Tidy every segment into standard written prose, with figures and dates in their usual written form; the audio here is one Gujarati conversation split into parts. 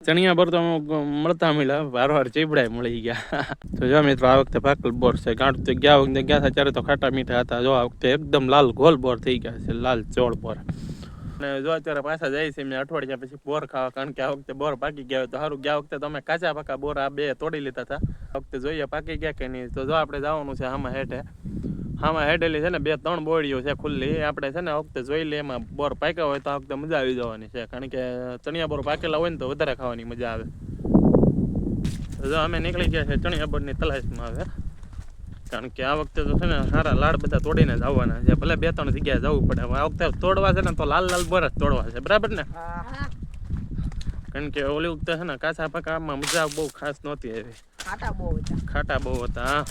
ચણિયા પર તો મળતા મળ્યા વારવાર ચીબડા મળી ગયા. તો જો મિત્રો આ વખતે પાકલ બોર છે. ગાંઠ તો ગયા વખતે ગયા હતા ત્યારે તો ખાટા મીઠા હતા. જો આ વખતે એકદમ લાલ ગોલ બોર થઈ ગયા છે, લાલ ચોળ બોર. અને જો અત્યારે પાછા જાય છે મેં અઠવાડિયા પછી બોર ખાવા, કારણ કે આ વખતે બોર પાકી ગયા હોય તો સારું. ગયા વખતે તો અમે કાચા પાકા બોર આ બે તોડી લીધા હતા. આ વખતે જોઈએ પાકી ગયા કે નહીં. તો જો આપણે જવાનું છે આમાં હેઠે. આમાં હેઠેલી છે ને 2-3 બોડીઓ છે ખુલ્લી. આપણે છે ને આ વખતે જોઈ લે, એમાં બોર પાક્યા હોય તો આ વખતે મજા આવી જવાની છે, કારણ કે ચણિયા બોર પાકેલા હોય ને તો વધારે ખાવાની મજા આવે. જો અમે નીકળી ગયા છે ચણિયા બોરની તલાશમાં હવે, કારણ કે આ વખતે તો છે ને સારા લાડ બધા તોડીને જ આવવાના છે. ભલે 2-3 જગ્યાએ જવું પડે. આ વખતે તોડવા છે ને તો લાલ લાલ બોર જ તોડવા છે, બરાબર ને? કારણ કે ઓલી વખતે છે ને કાચા પાકામાં મજા બહુ ખાસ નહોતી આવી, ખાટા બહુ હતા. હા,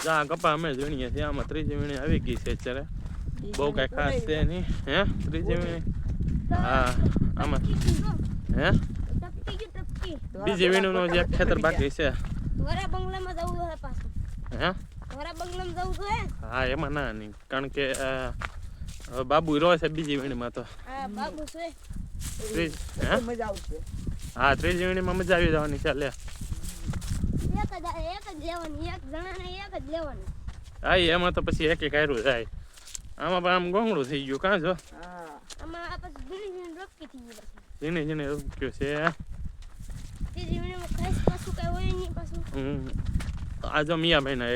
જા કપા અમે વીણીએ છીએ. આમાં ત્રીજી વીણી આવી ગઈ છે અત્યારે, બહુ કઈ ખાસ છે નહીં. હે ત્રીજી વીણી? હા, આમાં હે બીજી વીણીનો જે ખેતર બાકી છે. હે હા, એમાં ના નહીં, કારણ કે બાબુ રો છે બીજી વીણીમાં તો. હા, ત્રીજી વીણીમાં મજા આવી જવાની છે. લે હા, એમાં તો પછી એક હારું જાય. આમાં પણ આમ ગોંગળું થઈ ગયું. કાં જો ઝીણી ઝીણી રૂપિયો છે. આ જો મિયાભાઈ ના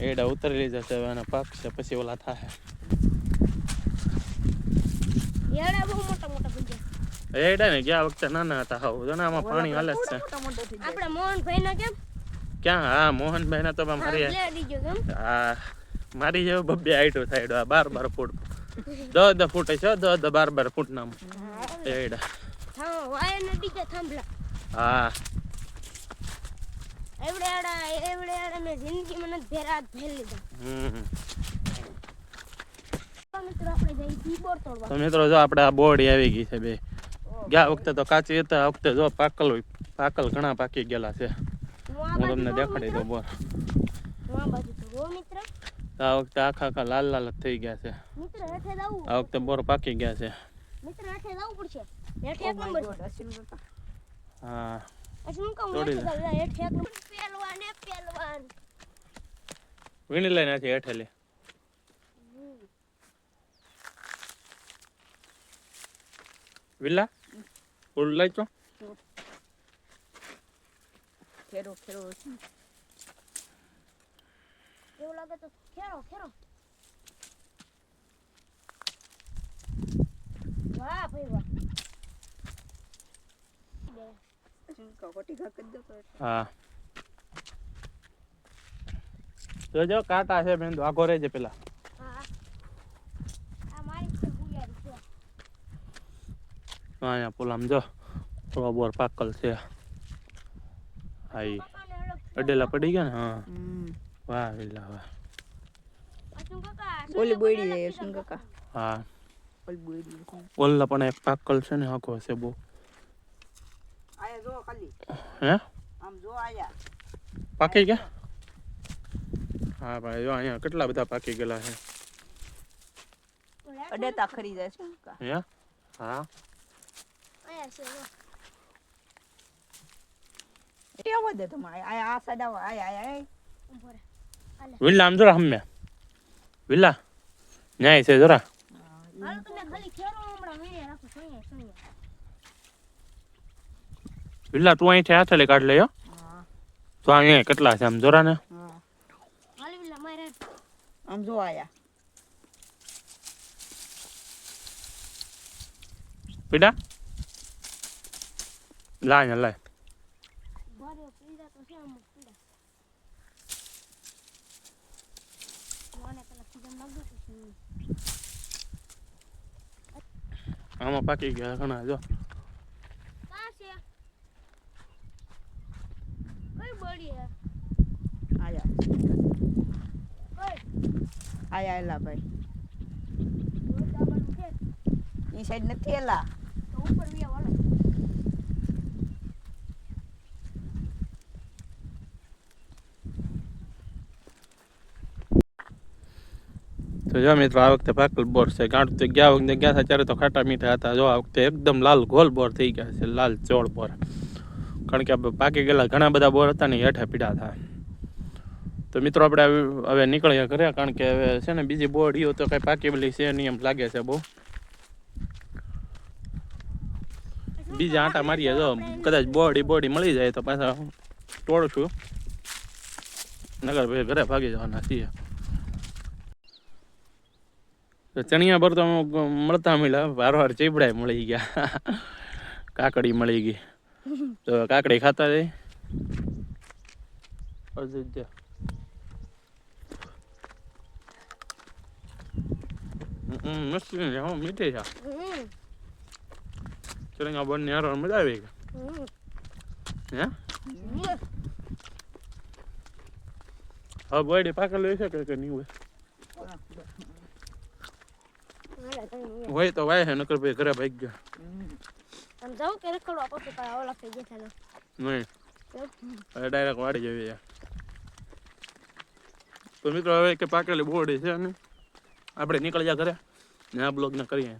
એડા ઉતરી લીધા છે. એના પાક છે પછી ઓલા થાય. એડા ને ગયા વખતે નાના હતા. હાવ જો આમાં પાણી હાલે છે. આપણે મોહનભાઈ ના કેમ ક્યાં? હા, મોહનભાઈ ના તો મારી હા મારી જેવું બબ્બે હાઈટો થાય. 12 ફૂટ 10 ફૂટ છે. 12 ફૂટ ના એડા. હા, તો મિત્રો જો આપણે આ બોરડી આવી ગઈ છે બે. ગયા વખતે તો કાચી હતા, આ વખતે જો પાકલ ઘણા પાકી ગયેલા છે. હું તમને દેખાડી દઉં બોર. આ વખતે આખા લાલ લાલ થઈ ગયા છે. આ વખતે બોર પાકી ગયા છે. હા, વીણી લઈને છે હેઠેલી. વિલા ઉડ લઈ તો ખેરો એવું લાગે તો ખેરો વાહ ભાઈ વાહ. હા, જો કાંટા છે બેન, આગો રહેજે પેલા. અહીંયા પોલામ જો થોડો બોર પાકલ છે. હા, અડેલા પડી ગયા ને. હા, વાહ વિલા વાહ. ઓલી બોડી જાય સુન કાકા. હા, ઓલા પણ એક પાકલ છે ને આખો છે બહુ. આયા જો ખાલી. હે આમ જો આયા પાકી ગયા. હા ભાઈ, જો અહીંયા કેટલા બધા પાકી ગયેલા છે. અડેતા ખરી જાય છે. હે હા, આયા છે એવો દે તમારે. આ સાડા આયા વિલા આમ જરા હમે વિલા ન્યાય છે જરા. વિલા તું અહીંથી હાથે કાઢ લે. તો અહીંયા કેટલા છે આમ જોરા ને. આમ જો આયા પીડા લાય લાય. આમાં પાકી ગયા ઘણા. જો આયા એલા ભાઈ. ઈ સાઈડ નથી એલા. તો જો મિત્રો આ વખતે પાકલ બોર છે ગાંઠ તો ગયા વખતે ગયા હતા ત્યારે તો ખાટા મીઠા હતા. જો આ વખતે એકદમ લાલ ગોલ બોર થઈ ગયા છે, લાલ ચોળ બોર. કારણ કે પાકી ગયેલા ઘણા બધા બોર હતા ને હેઠા પીડા હતા. તો મિત્રો આપણે હવે નીકળ્યા ઘરે, કારણ કે હવે છે ને બીજી બોડીઓ તો કઈ પાકી પેલી છે નહીં એમ લાગે છે બહુ. બીજા આંટા મારીએ, જો કદાચ બોડી મળી જાય તો પાછા તોડશું, નગર ભાઈ ઘરે ભાગી જવાના છીએ. તો ચણિયા પર તો મળતા મળ્યા, વારવાર ચીબડાય મળી ગયા, કાકડી મળી ગઈ. તો કાકડી ખાતા જાય. મસ્ત છે, હો મીઠી છે. ચણિયા બંને હારો મજા આવી ગઈ. હે હવે બોડી પાકેલી છે કે નહીં હોય તો વાય છે, નકર ભાઈ ઘરે ભાગી ગયા. નહીં હવે ડાયરેક્ટ વાડી જવી. તો મિત્રો હવે કે પાકેલી બોડી છે ને આપણે નીકળી જા ઘરે ને આ બ્લોગ ને કરીએ.